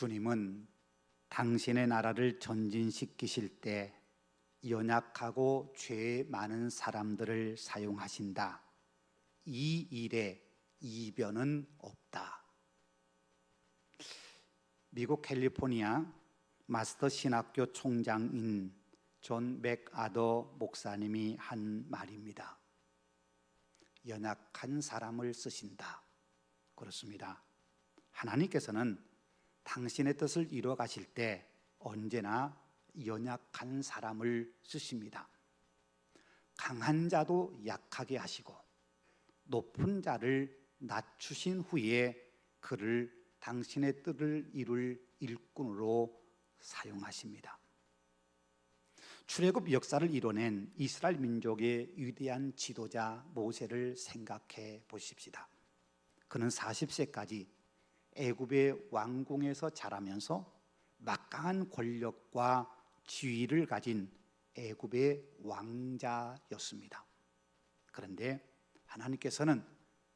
주님은 당신의 나라를 전진시키실 때 연약하고 죄 많은 사람들을 사용하신다. 이 일에 이변은 없다. 미국 캘리포니아 마스터 신학교 총장인 존 맥아더 목사님이 한 말입니다. 연약한 사람을 쓰신다. 그렇습니다. 하나님께서는 당신의 뜻을 이루어 가실 때 언제나 연약한 사람을 쓰십니다. 강한 자도 약하게 하시고 높은 자를 낮추신 후에 그를 당신의 뜻을 이룰 일꾼으로 사용하십니다. 출애굽 역사를 이뤄낸 이스라엘 민족의 위대한 지도자 모세를 생각해 보십시다. 그는 40세까지 애굽의 왕궁에서 자라면서 막강한 권력과 지위를 가진 애굽의 왕자였습니다. 그런데 하나님께서는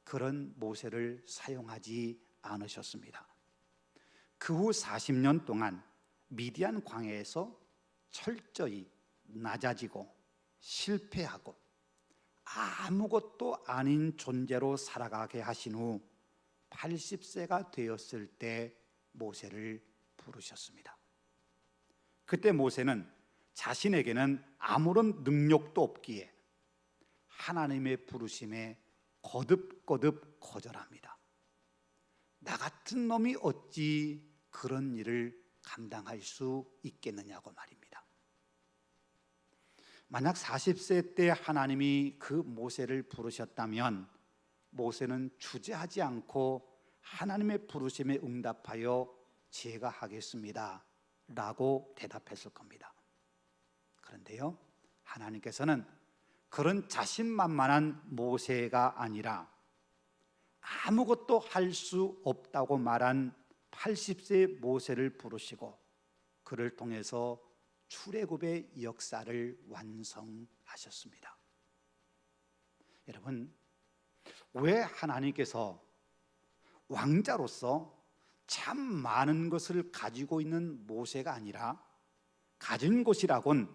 그런 모세를 사용하지 않으셨습니다. 그 후 40년 동안 미디안 광야에서 철저히 낮아지고 실패하고 아무것도 아닌 존재로 살아가게 하신 후 80세가 되었을 때 모세를 부르셨습니다. 그때 모세는 자신에게는 아무런 능력도 없기에 하나님의 부르심에 거듭거듭 거절합니다. 나 같은 놈이 어찌 그런 일을 감당할 수 있겠느냐고 말입니다. 만약 40세 때 하나님이 그 모세를 부르셨다면 모세는 주저하지 않고 하나님의 부르심에 응답하여 제가 하겠습니다 라고 대답했을 겁니다. 그런데요, 하나님께서는 그런 자신만만한 모세가 아니라 아무것도 할 수 없다고 말한 80세의 모세를 부르시고 그를 통해서 출애굽의 역사를 완성하셨습니다. 여러분, 왜 하나님께서 왕자로서 참 많은 것을 가지고 있는 모세가 아니라 가진 것이라곤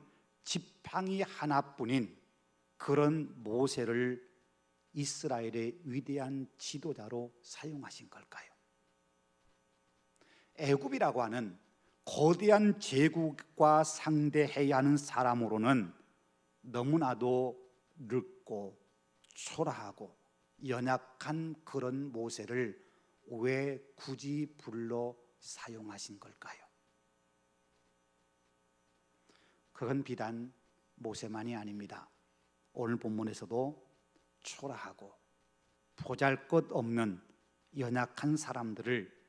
지팡이 하나뿐인 그런 모세를 이스라엘의 위대한 지도자로 사용하신 걸까요? 애굽이라고 하는 거대한 제국과 상대해야 하는 사람으로는 너무나도 늙고 초라하고 연약한 그런 모세를 왜 굳이 불러 사용하신 걸까요? 그건 비단 모세만이 아닙니다. 오늘 본문에서도 초라하고 보잘것없는 연약한 사람들을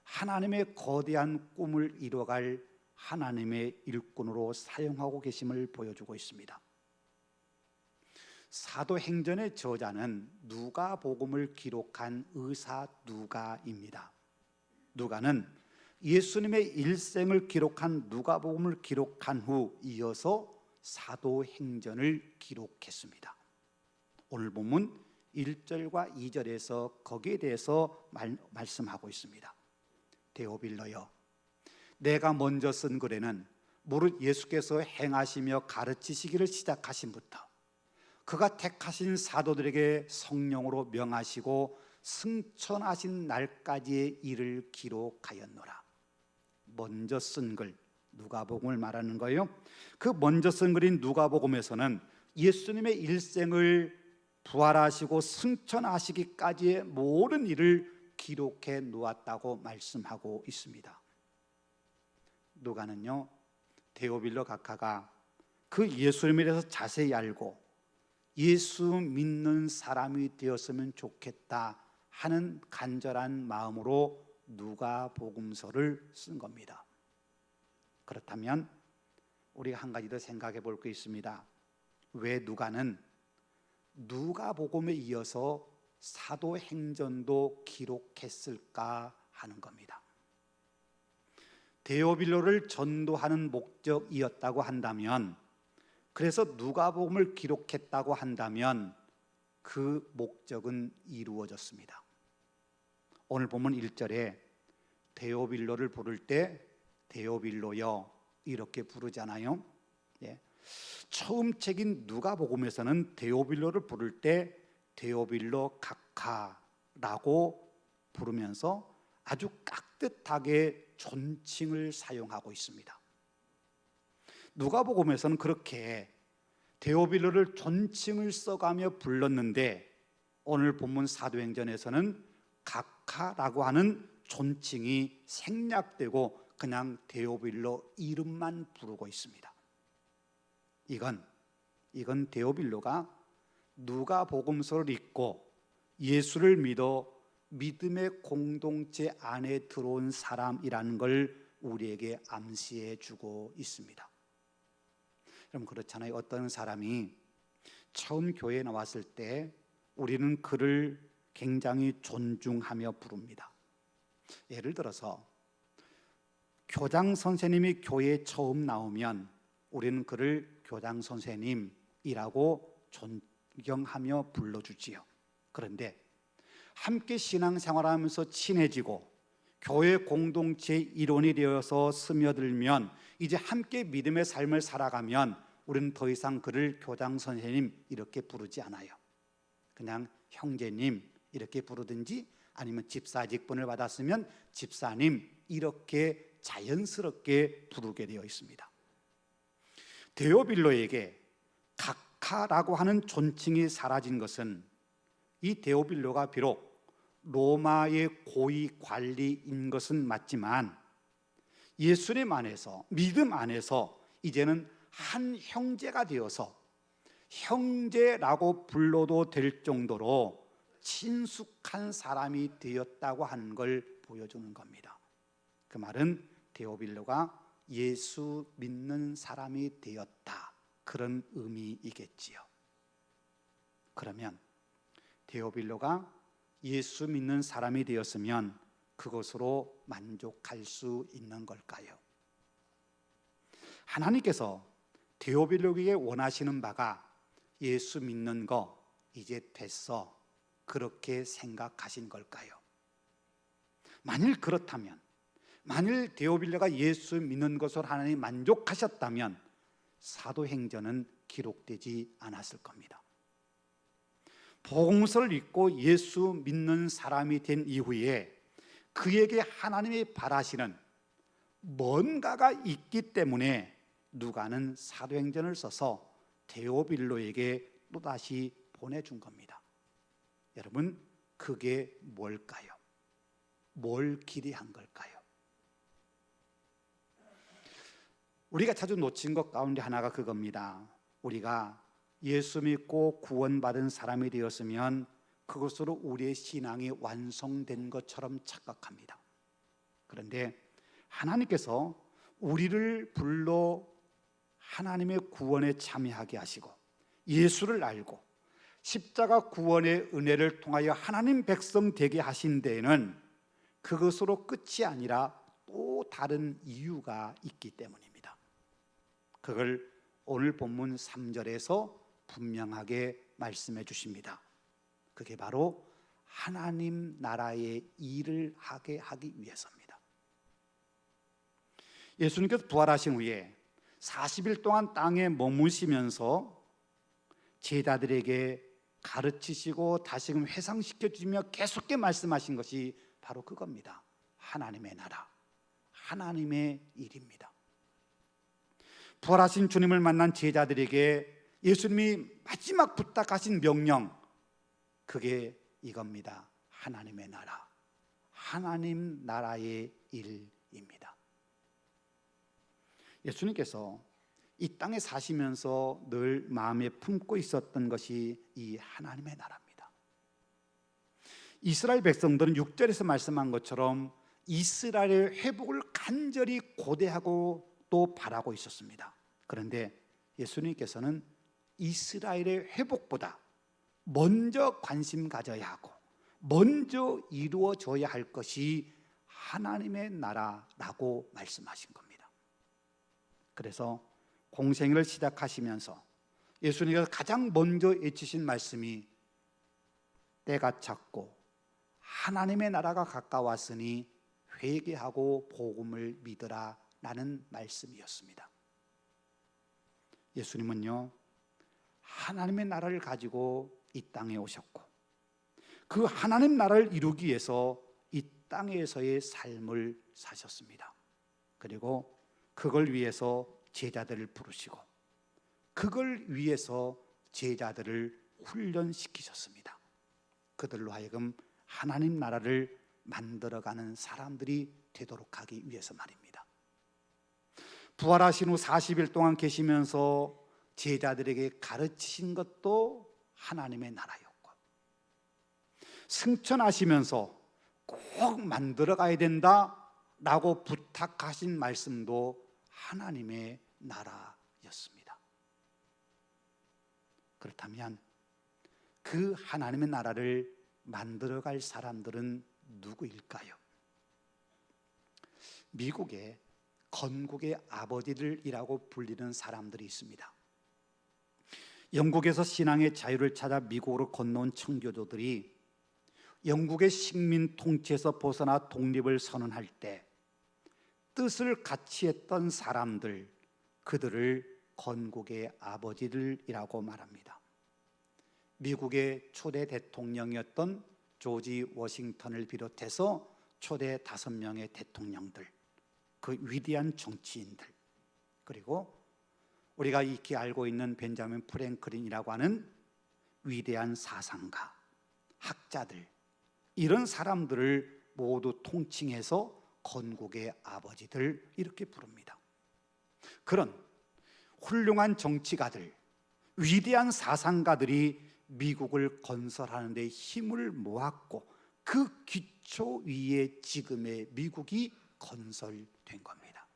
하나님의 거대한 꿈을 이뤄갈 하나님의 일꾼으로 사용하고 계심을 보여주고 있습니다. 사도행전의 저자는 누가복음을 기록한 의사 누가입니다. 누가는 예수님의 일생을 기록한 누가복음을 기록한 후 이어서 사도행전을 기록했습니다. 오늘 본문 1절과 2절에서 거기에 대해서 말씀하고 있습니다. 데오빌러여, 내가 먼저 쓴 글에는 무릇 예수께서 행하시며 가르치시기를 시작하신부터 그가 택하신 사도들에게 성령으로 명하시고 승천하신 날까지의 일을 기록하였노라. 먼저 쓴 글, 누가복음을 말하는 거예요. 그 먼저 쓴 글인 누가복음에서는 예수님의 일생을 부활하시고 승천하시기까지의 모든 일을 기록해 놓았다고 말씀하고 있습니다. 누가는요, 데오빌러 각하가 그 예수님에 대해서 자세히 알고 예수 믿는 사람이 되었으면 좋겠다 하는 간절한 마음으로 누가복음서를 쓴 겁니다. 그렇다면 우리가 한 가지 더 생각해 볼 게 있습니다. 왜 누가는 누가복음에 이어서 사도행전도 기록했을까 하는 겁니다. 데오빌로를 전도하는 목적이었다고 한다면, 그래서 누가복음을 기록했다고 한다면 그 목적은 이루어졌습니다. 오늘 본문 1절에 데오빌로를 부를 때 데오빌로여 이렇게 부르잖아요. 예. 처음 책인 누가복음에서는 데오빌로를 부를 때 데오빌로 각하라고 부르면서 아주 깍듯하게 존칭을 사용하고 있습니다. 누가복음에서는 그렇게 데오빌로를 존칭을 써가며 불렀는데 오늘 본문 사도행전에서는 각하라고 하는 존칭이 생략되고 그냥 데오빌로 이름만 부르고 있습니다. 이건 데오빌로가 누가복음서를 읽고 예수를 믿어 믿음의 공동체 안에 들어온 사람이라는 걸 우리에게 암시해 주고 있습니다. 여러분 그렇잖아요. 어떤 사람이 처음 교회에 나왔을 때 우리는 그를 굉장히 존중하며 부릅니다. 예를 들어서 교장 선생님이 교회에 처음 나오면 우리는 그를 교장 선생님이라고 존경하며 불러주지요. 그런데 함께 신앙생활하면서 친해지고 교회 공동체의 일원이 되어서 스며들면 이제 함께 믿음의 삶을 살아가면 우리는 더 이상 그를 교장 선생님 이렇게 부르지 않아요. 그냥 형제님 이렇게 부르든지 아니면 집사 직분을 받았으면 집사님 이렇게 자연스럽게 부르게 되어 있습니다. 데오빌로에게 각하라고 하는 존칭이 사라진 것은 이 데오빌로가 비록 로마의 고위 관리인 것은 맞지만 예수님 안에서 믿음 안에서 이제는 한 형제가 되어서 형제라고 불러도 될 정도로 친숙한 사람이 되었다고 하는 걸 보여주는 겁니다. 그 말은 데오빌로가 예수 믿는 사람이 되었다 그런 의미이겠지요. 그러면 데오빌로가 예수 믿는 사람이 되었으면 그것으로 만족할 수 있는 걸까요? 하나님께서 데오빌로에게 원하시는 바가 예수 믿는 거 이제 됐어 그렇게 생각하신 걸까요? 만일 그렇다면, 만일 데오빌로가 예수 믿는 것으로 하나님이 만족하셨다면 사도행전은 기록되지 않았을 겁니다. 복음서를 읽고 예수 믿는 사람이 된 이후에 그에게 하나님이 바라시는 뭔가가 있기 때문에 누가는 사도행전을 써서 데오빌로에게 또다시 보내준 겁니다. 여러분 그게 뭘까요? 뭘 기대한 걸까요? 우리가 자주 놓친 것 가운데 하나가 그겁니다. 우리가 예수 믿고 구원받은 사람이 되었으면 그것으로 우리의 신앙이 완성된 것처럼 착각합니다. 그런데 하나님께서 우리를 불러 하나님의 구원에 참여하게 하시고 예수를 알고 십자가 구원의 은혜를 통하여 하나님 백성 되게 하신 데에는 그것으로 끝이 아니라 또 다른 이유가 있기 때문입니다. 그걸 오늘 본문 3절에서 분명하게 말씀해 주십니다. 그게 바로 하나님 나라의 일을 하게 하기 위해서입니다. 예수님께서 부활하신 후에 40일 동안 땅에 머무시면서 제자들에게 가르치시고 다시금 회상시켜 주시며 계속해 말씀하신 것이 바로 그겁니다. 하나님의 나라, 하나님의 일입니다. 부활하신 주님을 만난 제자들에게 예수님이 마지막 부탁하신 명령, 그게 이겁니다. 하나님의 나라, 하나님 나라의 일입니다. 예수님께서 이 땅에 사시면서 늘 마음에 품고 있었던 것이 이 하나님의 나라입니다. 이스라엘 백성들은 6절에서 말씀한 것처럼 이스라엘의 회복을 간절히 고대하고 또 바라고 있었습니다. 그런데 예수님께서는 이스라엘의 회복보다 먼저 관심 가져야 하고 먼저 이루어져야 할 것이 하나님의 나라라고 말씀하신 겁니다. 그래서 공생애를 시작하시면서 예수님께서 가장 먼저 외치신 말씀이 때가 찼고 하나님의 나라가 가까웠으니 회개하고 복음을 믿으라 라는 말씀이었습니다. 예수님은요, 하나님의 나라를 가지고 이 땅에 오셨고 그 하나님 나라를 이루기 위해서 이 땅에서의 삶을 사셨습니다. 그리고 그걸 위해서 제자들을 부르시고 그걸 위해서 제자들을 훈련시키셨습니다. 그들로 하여금 하나님 나라를 만들어가는 사람들이 되도록 하기 위해서 말입니다. 부활하신 후 40일 동안 계시면서 제자들에게 가르치신 것도 하나님의 나라였고, 승천하시면서 꼭 만들어가야 된다라고 부탁하신 말씀도 하나님의 나라였습니다. 그렇다면 그 하나님의 나라를 만들어갈 사람들은 누구일까요? 미국에 건국의 아버지들이라고 불리는 사람들이 있습니다. 영국에서 신앙의 자유를 찾아 미국으로 건너온 청교도들이 영국의 식민 통치에서 벗어나 독립을 선언할 때 뜻을 같이 했던 사람들, 그들을 건국의 아버지들이라고 말합니다. 미국의 초대 대통령이었던 조지 워싱턴을 비롯해서 초대 5명의 대통령들, 그 위대한 정치인들, 그리고 우리가 익히 알고 있는 벤자민 프랭클린이라고 하는 위대한 사상가, 학자들, 이런 사람들을 모두 통칭해서 건국의 아버지들 이렇게 부릅니다. 그런 훌륭한 정치가들, 위대한 사상가들이 미국을 건설하는 데 힘을 모았고 그 기초 위에 지금의 미국이 건설된 겁니다.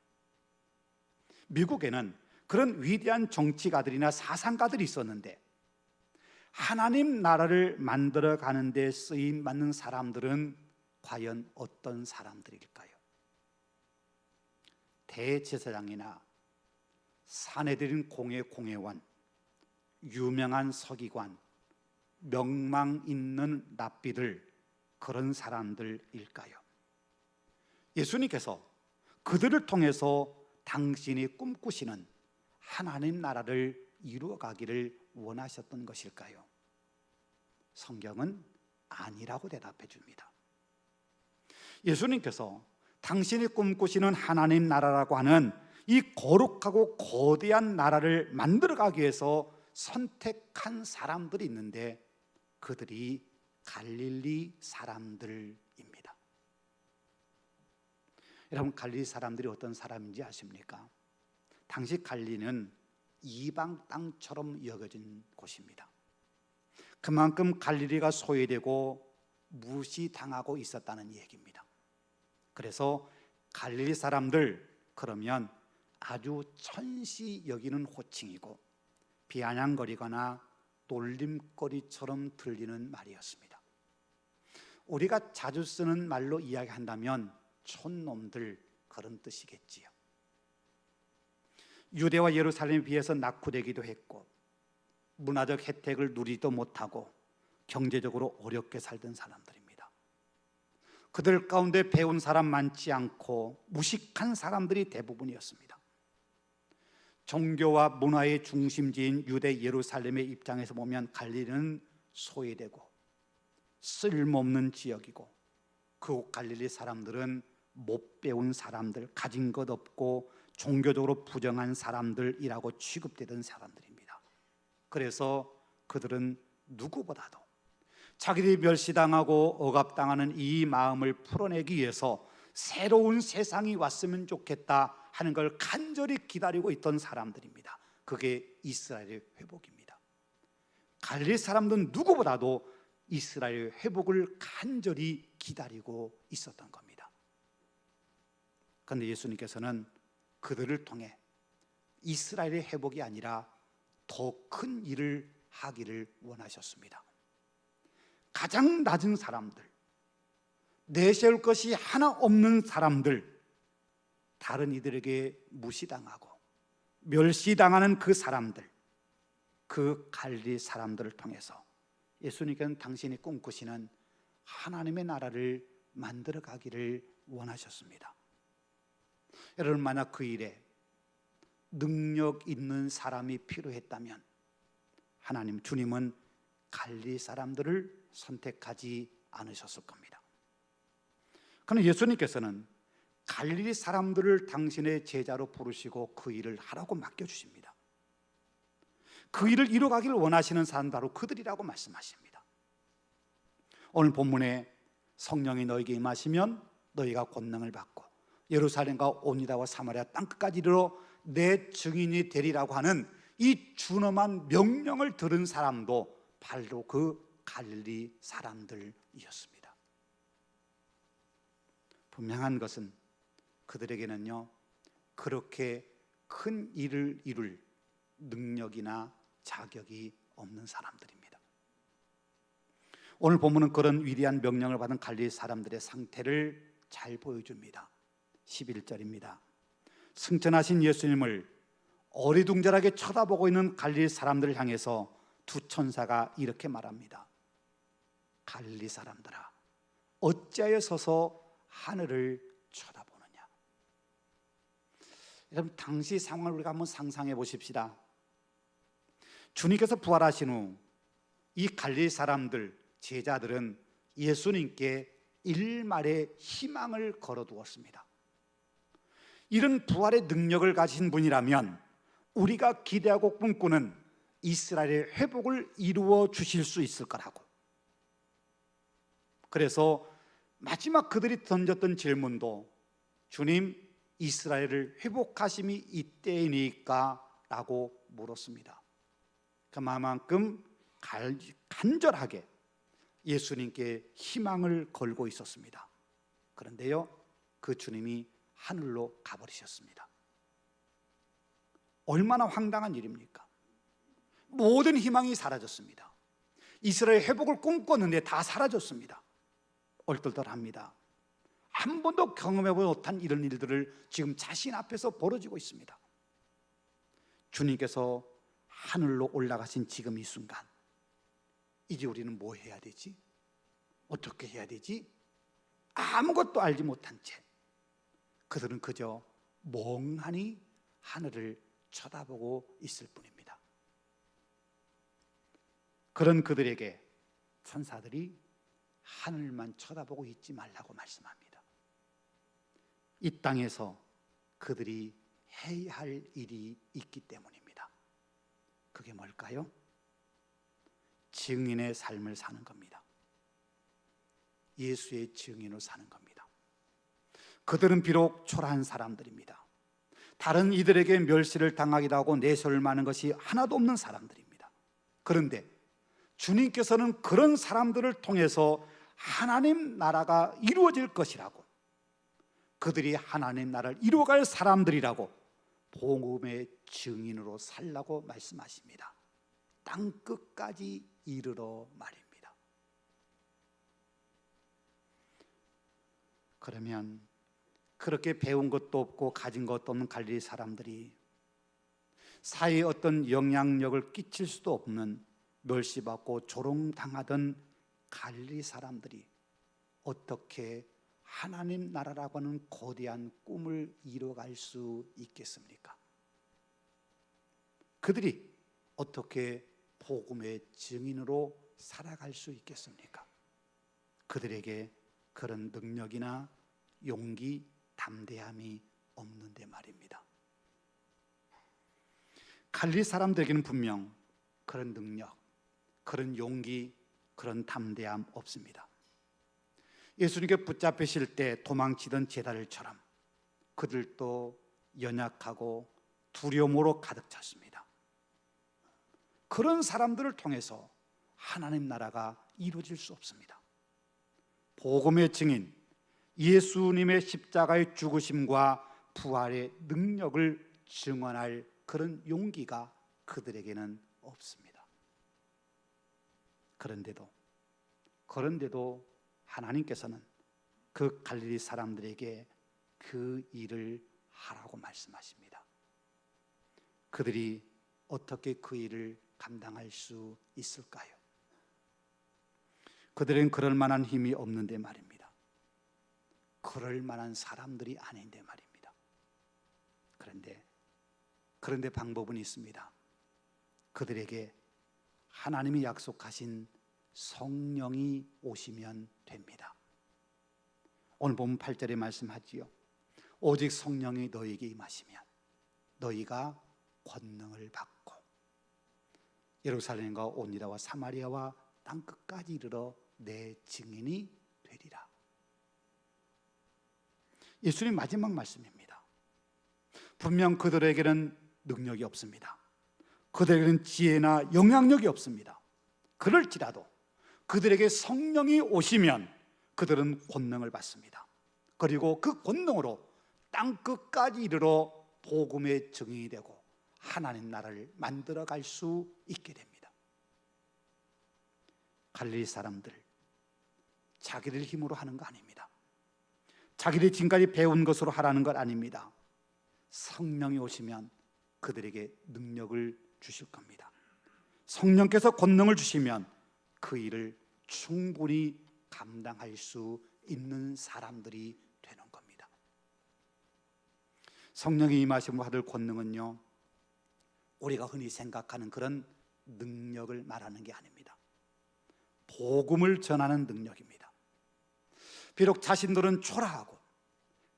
미국에는 그런 위대한 정치가들이나 사상가들이 있었는데 하나님 나라를 만들어 가는 데 쓰임 받는 사람들은 과연 어떤 사람들일까요? 대제사장이나 사내들인 공회원, 유명한 서기관, 명망 있는 랍비들, 그런 사람들일까요? 예수님께서 그들을 통해서 당신이 꿈꾸시는 하나님 나라를 이루어가기를 원하셨던 것일까요? 성경은 아니라고 대답해 줍니다. 예수님께서 당신이 꿈꾸시는 하나님 나라라고 하는 이 거룩하고 거대한 나라를 만들어가기 위해서 선택한 사람들이 있는데 그들이 갈릴리 사람들입니다. 여러분, 갈릴리 사람들이 어떤 사람인지 아십니까? 당시 갈릴리는 이방 땅처럼 여겨진 곳입니다. 그만큼 갈릴리가 소외되고 무시당하고 있었다는 얘기입니다. 그래서 갈릴리 사람들, 그러면 아주 천시 여기는 호칭이고 비아냥거리거나 놀림거리처럼 들리는 말이었습니다. 우리가 자주 쓰는 말로 이야기한다면 촌놈들, 그런 뜻이겠지요. 유대와 예루살렘에 비해서 낙후되기도 했고 문화적 혜택을 누리지도 못하고 경제적으로 어렵게 살던 사람들입니다. 그들 가운데 배운 사람 많지 않고 무식한 사람들이 대부분이었습니다. 종교와 문화의 중심지인 유대 예루살렘의 입장에서 보면 갈릴리는 소외되고 쓸모없는 지역이고 그 갈릴리 사람들은 못 배운 사람들, 가진 것 없고 종교적으로 부정한 사람들이라고 취급되던 사람들입니다. 그래서 그들은 누구보다도 자기들이 멸시당하고 억압당하는 이 마음을 풀어내기 위해서 새로운 세상이 왔으면 좋겠다 하는 걸 간절히 기다리고 있던 사람들입니다. 그게 이스라엘의 회복입니다. 갈릴리 사람들은 누구보다도 이스라엘의 회복을 간절히 기다리고 있었던 겁니다. 그런데 예수님께서는 그들을 통해 이스라엘의 회복이 아니라 더 큰 일을 하기를 원하셨습니다. 가장 낮은 사람들, 내세울 것이 하나 없는 사람들, 다른 이들에게 무시당하고 멸시당하는 그 사람들, 그 갈릴리 사람들을 통해서 예수님께서는 당신이 꿈꾸시는 하나님의 나라를 만들어 가기를 원하셨습니다. 여러분, 만약 그 일에 능력 있는 사람이 필요했다면 하나님, 주님은 갈릴리 사람들을 선택하지 않으셨을 겁니다. 그러나 예수님께서는 갈릴리 사람들을 당신의 제자로 부르시고 그 일을 하라고 맡겨주십니다. 그 일을 이루어가기를 원하시는 사람 바로 그들이라고 말씀하십니다. 오늘 본문에 성령이 너에게 임하시면 너희가 권능을 받고 예루살렘과 온 유다와 사마리아 땅끝까지 이르러 내 증인이 되리라고 하는 이 준엄한 명령을 들은 사람도 바로 그 갈릴리 사람들이었습니다. 분명한 것은 그들에게는요, 그렇게 큰 일을 이룰 능력이나 자격이 없는 사람들입니다. 오늘 본문은 그런 위대한 명령을 받은 갈릴리 사람들의 상태를 잘 보여줍니다. 11절입니다. 승천하신 예수님을 어리둥절하게 쳐다보고 있는 갈릴리 사람들을 향해서 두 천사가 이렇게 말합니다. 갈릴리 사람들아, 어찌하여 서서 하늘을 쳐다보느냐. 여러분, 당시 상황을 우리가 한번 상상해 보십시다. 주님께서 부활하신 후 이 갈릴리 사람들, 제자들은 예수님께 일말의 희망을 걸어두었습니다. 이런 부활의 능력을 가진 분이라면 우리가 기대하고 꿈꾸는 이스라엘의 회복을 이루어 주실 수 있을 거라고. 그래서 마지막 그들이 던졌던 질문도 주님, 이스라엘을 회복하심이 이때이니까? 라고 물었습니다. 그만큼 간절하게 예수님께 희망을 걸고 있었습니다. 그런데요, 그 주님이 하늘로 가버리셨습니다. 얼마나 황당한 일입니까? 모든 희망이 사라졌습니다. 이스라엘 회복을 꿈꿨는데 다 사라졌습니다. 얼떨떨합니다. 한 번도 경험해보지 못한 이런 일들을 지금 자신 앞에서 벌어지고 있습니다. 주님께서 하늘로 올라가신 지금 이 순간, 이제 우리는 뭐 해야 되지? 어떻게 해야 되지? 아무것도 알지 못한 채 그들은 그저 멍하니 하늘을 쳐다보고 있을 뿐입니다. 그런 그들에게 천사들이 하늘만 쳐다보고 있지 말라고 말씀합니다. 이 땅에서 그들이 해야 할 일이 있기 때문입니다. 그게 뭘까요? 증인의 삶을 사는 겁니다. 예수의 증인으로 사는 겁니다. 그들은 비록 초라한 사람들입니다. 다른 이들에게 멸시를 당하기도 하고 내세울 만한 것이 하나도 없는 사람들입니다. 그런데 주님께서는 그런 사람들을 통해서 하나님 나라가 이루어질 것이라고, 그들이 하나님 나라를 이루어갈 사람들이라고 복음의 증인으로 살라고 말씀하십니다. 땅끝까지 이르러 말입니다. 그러면 그렇게 배운 것도 없고 가진 것도 없는 갈릴리 사람들이 사회에 어떤 영향력을 끼칠 수도 없는 멸시받고 조롱당하던 갈릴리 사람들이 어떻게 하나님 나라라고 하는 거대한 꿈을 이뤄갈 수 있겠습니까? 그들이 어떻게 복음의 증인으로 살아갈 수 있겠습니까? 그들에게 그런 능력이나 용기, 담대함이 없는데 말입니다. 갈릴리 사람들에게는 분명 그런 능력, 그런 용기, 그런 담대함 없습니다. 예수님께 붙잡히실 때 도망치던 제자들처럼 그들도 연약하고 두려움으로 가득 찼습니다. 그런 사람들을 통해서 하나님 나라가 이루어질 수 없습니다. 복음의 증인, 예수님의 십자가의 죽으심과 부활의 능력을 증언할 그런 용기가 그들에게는 없습니다. 그런데도 하나님께서는 그 갈릴리 사람들에게 그 일을 하라고 말씀하십니다. 그들이 어떻게 그 일을 감당할 수 있을까요? 그들은 그럴 만한 힘이 없는데 말입니다. 그럴 만한 사람들이 아닌데 말입니다. 그런데 방법은 있습니다. 그들에게 하나님이 약속하신 성령이 오시면 됩니다. 오늘 보면 8절에 말씀하지요. 오직 성령이 너희에게 임하시면 너희가 권능을 받고 예루살렘과 온 유다와 사마리아와 땅 끝까지 이르러 내 증인이 되리라. 예수님 마지막 말씀입니다. 분명 그들에게는 능력이 없습니다. 그들에게는 지혜나 영향력이 없습니다. 그럴지라도 그들에게 성령이 오시면 그들은 권능을 받습니다. 그리고 그 권능으로 땅 끝까지 이르러 복음의 증인이 되고 하나님 나라를 만들어 갈 수 있게 됩니다. 갈릴리 사람들 자기들 힘으로 하는 거 아닙니다. 자기들이 지금까지 배운 것으로 하라는 것 아닙니다. 성령이 오시면 그들에게 능력을 주실 겁니다. 성령께서 권능을 주시면 그 일을 충분히 감당할 수 있는 사람들이 되는 겁니다. 성령이 임하심으로 받을 권능은요, 우리가 흔히 생각하는 그런 능력을 말하는 게 아닙니다. 복음을 전하는 능력입니다. 비록 자신들은 초라하고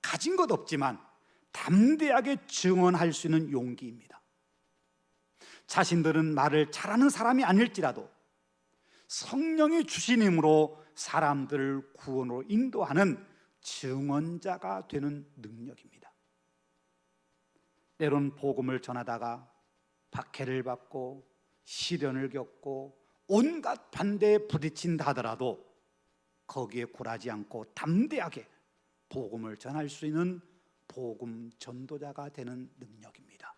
가진 것 없지만 담대하게 증언할 수 있는 용기입니다. 자신들은 말을 잘하는 사람이 아닐지라도 성령이 주신 힘으로 사람들을 구원으로 인도하는 증언자가 되는 능력입니다. 때론 복음을 전하다가 박해를 받고 시련을 겪고 온갖 반대에 부딪힌다 하더라도 거기에 굴하지 않고 담대하게 복음을 전할 수 있는 복음 전도자가 되는 능력입니다.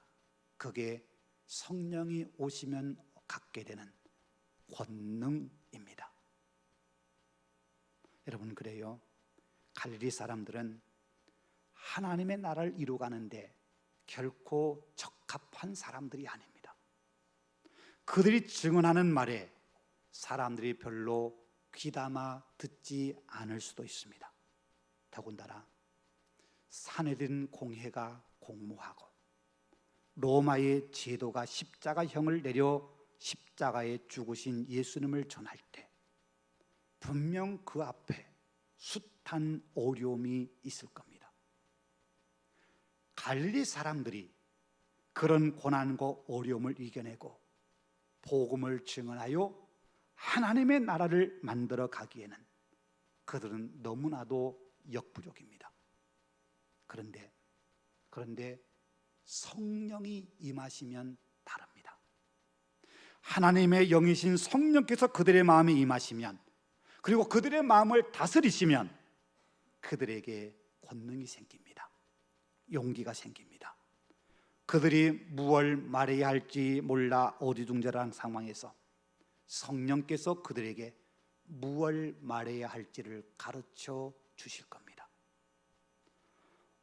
그게 성령이 오시면 갖게 되는 권능입니다. 여러분, 그래요. 갈릴리 사람들은 하나님의 나라를 이루가는데 결코 적합한 사람들이 아닙니다. 그들이 증언하는 말에 사람들이 별로 귀담아 듣지 않을 수도 있습니다. 더군다나 사내들인 공회가 공모하고 로마의 제도가 십자가형을 내려 십자가에 죽으신 예수님을 전할 때 분명 그 앞에 숱한 어려움이 있을 겁니다. 갈릴리 사람들이 그런 고난과 어려움을 이겨내고 복음을 증언하여 하나님의 나라를 만들어 가기에는 그들은 너무나도 역부족입니다. 그런데 성령이 임하시면 다릅니다. 하나님의 영이신 성령께서 그들의 마음에 임하시면, 그리고 그들의 마음을 다스리시면 그들에게 권능이 생깁니다. 용기가 생깁니다. 그들이 무엇을 말해야 할지 몰라 어리둥절한 상황에서 성령께서 그들에게 무엇을 말해야 할지를 가르쳐 주실 겁니다.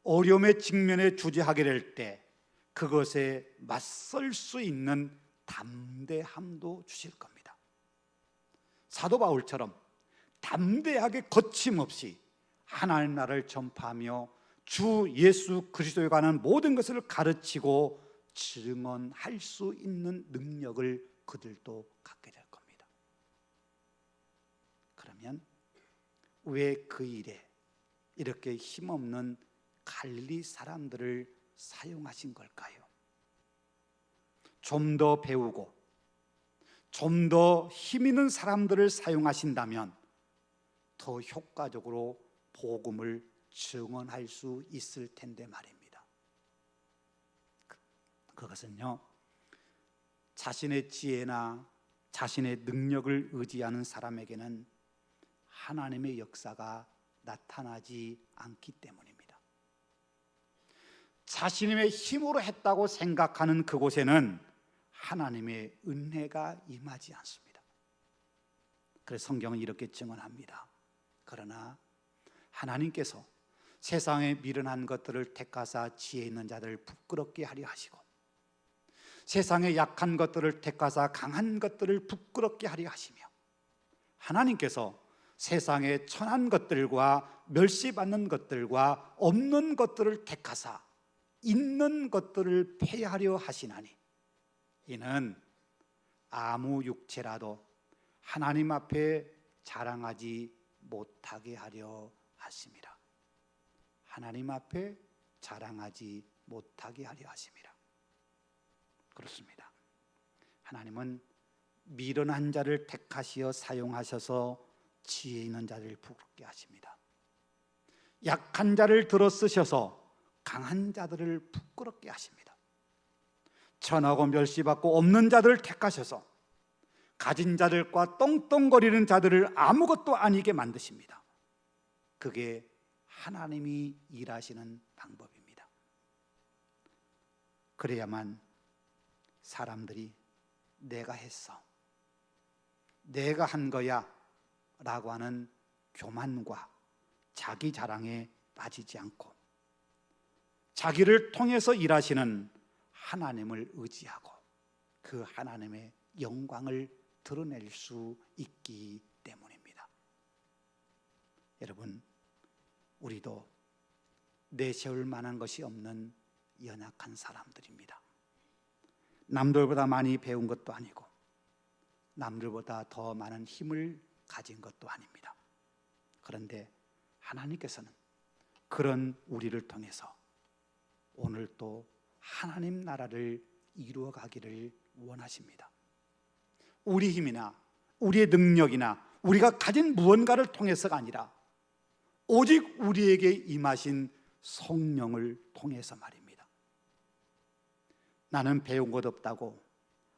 어려움의 직면에 주저하게 될 때 그것에 맞설 수 있는 담대함도 주실 겁니다. 사도 바울처럼 담대하게 거침없이 하나님 나라를 전파하며 주 예수 그리스도에 관한 모든 것을 가르치고 증언할 수 있는 능력을 그들도 갖게 될 겁니다. 그러면 왜 그 일에 이렇게 힘없는 갈릴리 사람들을 사용하신 걸까요? 좀 더 배우고 좀 더 힘 있는 사람들을 사용하신다면 더 효과적으로 복음을 증언할 수 있을 텐데 말입니다. 그것은요, 자신의 지혜나 자신의 능력을 의지하는 사람에게는 하나님의 역사가 나타나지 않기 때문입니다. 자신의 힘으로 했다고 생각하는 그곳에는 하나님의 은혜가 임하지 않습니다. 그래서 성경은 이렇게 증언합니다. 그러나 하나님께서 세상에 미련한 것들을 택하사 지혜 있는 자들을 부끄럽게 하려 하시고 세상에 약한 것들을 택하사 강한 것들을 부끄럽게 하려 하시며 하나님께서 세상의 천한 것들과 멸시받는 것들과 없는 것들을 택하사 있는 것들을 폐하려 하시나니 이는 아무 육체라도 하나님 앞에 자랑하지 못하게 하려 하심이라. 하나님 앞에 자랑하지 못하게 하려 하심이라. 그렇습니다. 하나님은 미련한 자를 택하시어 사용하셔서 지혜 있는 자를 부끄럽게 하십니다. 약한 자를 들어 쓰셔서 강한 자들을 부끄럽게 하십니다. 천하고 멸시받고 없는 자들을 택하셔서 가진 자들과 떵떵거리는 자들을 아무것도 아니게 만드십니다. 그게 하나님이 일하시는 방법입니다. 그래야만 사람들이 내가 했어, 내가 한 거야 라고 하는 교만과 자기 자랑에 빠지지 않고 자기를 통해서 일하시는 하나님을 의지하고 그 하나님의 영광을 드러낼 수 있기 때문입니다. 여러분, 우리도 내세울 만한 것이 없는 연약한 사람들입니다. 남들보다 많이 배운 것도 아니고 남들보다 더 많은 힘을 가진 것도 아닙니다. 그런데 하나님께서는 그런 우리를 통해서 오늘 또 하나님 나라를 이루어가기를 원하십니다. 우리 힘이나 우리의 능력이나 우리가 가진 무언가를 통해서가 아니라 오직 우리에게 임하신 성령을 통해서 말입니다. 나는 배운 것 없다고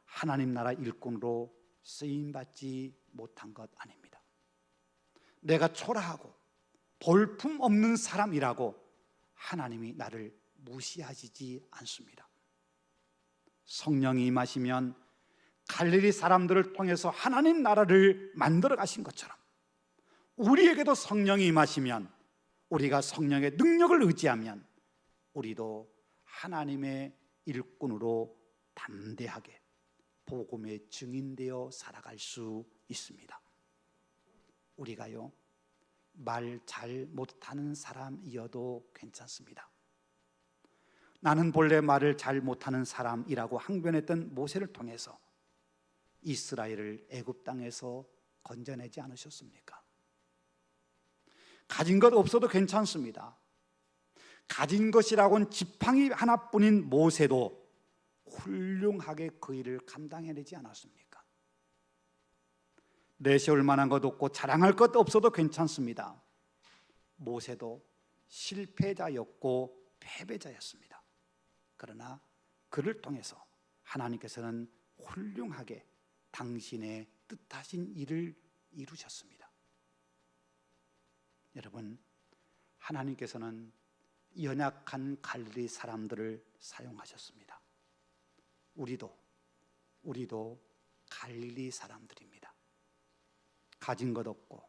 하나님 나라 일꾼으로 쓰임받지 못한 것 아닙니다. 내가 초라하고 볼품 없는 사람이라고 하나님이 나를 무시하시지 않습니다. 성령이 임하시면 갈릴리 사람들을 통해서 하나님 나라를 만들어 가신 것처럼 우리에게도 성령이 임하시면 우리가 성령의 능력을 의지하면 우리도 하나님의 일꾼으로 담대하게 복음의 증인되어 살아갈 수 있습니다. 우리가요, 말 잘 못하는 사람이어도 괜찮습니다. 나는 본래 말을 잘 못하는 사람이라고 항변했던 모세를 통해서 이스라엘을 애굽 땅에서 건져내지 않으셨습니까? 가진 것 없어도 괜찮습니다. 가진 것이라고는 지팡이 하나뿐인 모세도 훌륭하게 그 일을 감당해내지 않았습니까? 내세울 만한 것 없고 자랑할 것 없어도 괜찮습니다. 모세도 실패자였고 패배자였습니다. 그러나 그를 통해서 하나님께서는 훌륭하게 당신의 뜻하신 일을 이루셨습니다. 여러분, 하나님께서는 연약한 갈릴리 사람들을 사용하셨습니다. 우리도 갈릴리 사람들입니다. 가진 것 없고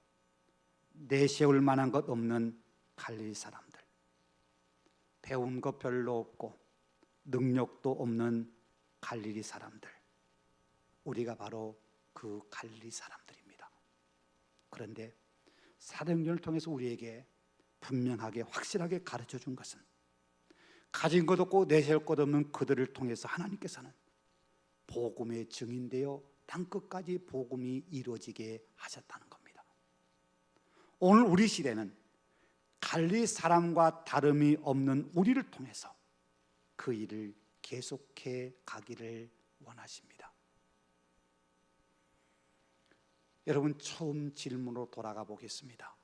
내세울 만한 것 없는 갈릴리 사람들, 배운 것 별로 없고 능력도 없는 갈릴리 사람들, 우리가 바로 그 갈릴리 사람들입니다. 그런데 사도행전을 통해서 우리에게 분명하게 확실하게 가르쳐 준 것은 가진 것 없고 내세울 것 없는 그들을 통해서 하나님께서는 복음의 증인되어 땅끝까지 복음이 이루어지게 하셨다는 겁니다. 오늘 우리 시대는 갈릴리 사람과 다름이 없는 우리를 통해서 그 일을 계속해 가기를 원하십니다. 여러분, 처음 질문으로 돌아가 보겠습니다.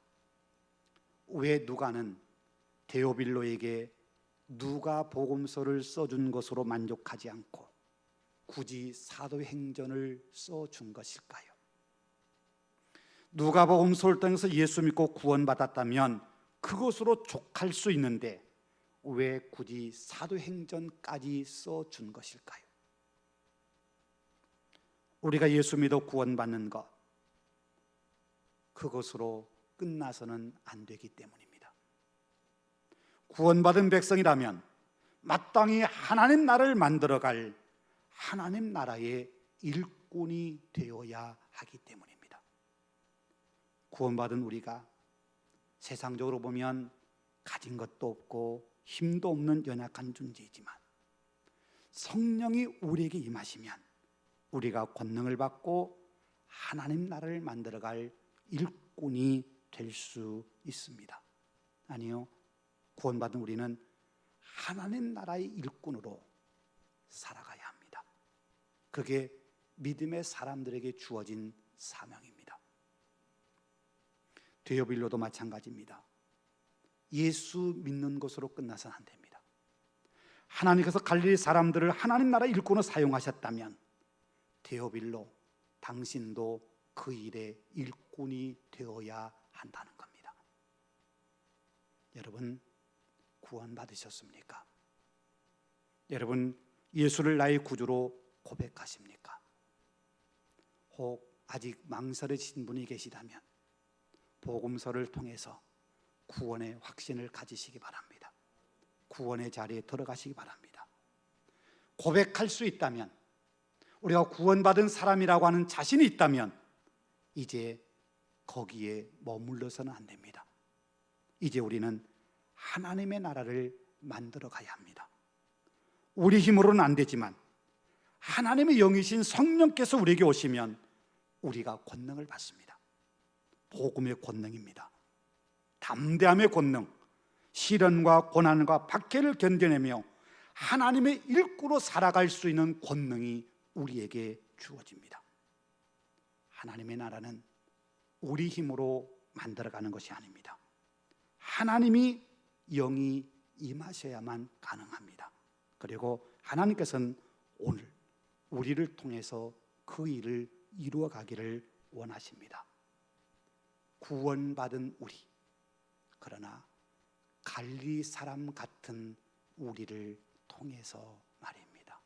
왜 누가는 데오빌로에게 누가 복음서를 써준 것으로 만족하지 않고 굳이 사도행전을 써준 것일까요? 누가복음서를 통해서 예수 믿고 구원받았다면 그것으로 족할 수 있는데 왜 굳이 사도행전까지 써준 것일까요? 우리가 예수 믿어 구원받는 것, 그것으로 끝나서는 안 되기 때문입니다. 구원받은 백성이라면 마땅히 하나님 나라를 만들어갈 하나님 나라의 일꾼이 되어야 하기 때문입니다. 구원받은 우리가 세상적으로 보면 가진 것도 없고 힘도 없는 연약한 존재이지만 성령이 우리에게 임하시면 우리가 권능을 받고 하나님 나라를 만들어갈 일꾼이 될 수 있습니다. 아니요, 구원받은 우리는 하나님 나라의 일꾼으로 살아가야 합니다. 그게 믿음의 사람들에게 주어진 사명입니다. 데오빌로도 마찬가지입니다. 예수 믿는 것으로 끝나서는 안 됩니다. 하나님께서 갈릴리 사람들을 하나님 나라 일꾼으로 사용하셨다면 데오빌로 당신도 그 일의 일꾼이 되어야 한다는 겁니다. 여러분, 구원받으셨습니까? 여러분, 예수를 나의 구주로 고백하십니까? 혹 아직 망설이신 분이 계시다면 복음서를 통해서 구원의 확신을 가지시기 바랍니다. 구원의 자리에 들어가시기 바랍니다. 고백할 수 있다면, 우리가 구원받은 사람이라고 하는 자신이 있다면 이제 거기에 머물러서는 안 됩니다. 이제 우리는 하나님의 나라를 만들어 가야 합니다. 우리 힘으로는 안 되지만 하나님의 영이신 성령께서 우리에게 오시면 우리가 권능을 받습니다. 복음의 권능입니다. 담대함의 권능, 시련과 고난과 박해를 견뎌내며 하나님의 일꾼으로 살아갈 수 있는 권능이 우리에게 주어집니다. 하나님의 나라는 우리 힘으로 만들어가는 것이 아닙니다. 하나님이 영이 임하셔야만 가능합니다. 그리고 하나님께서는 오늘 우리를 통해서 그 일을 이루어 가기를 원하십니다. 구원받은 우리, 그러나 갈릴리 사람 같은 우리를 통해서 말입니다.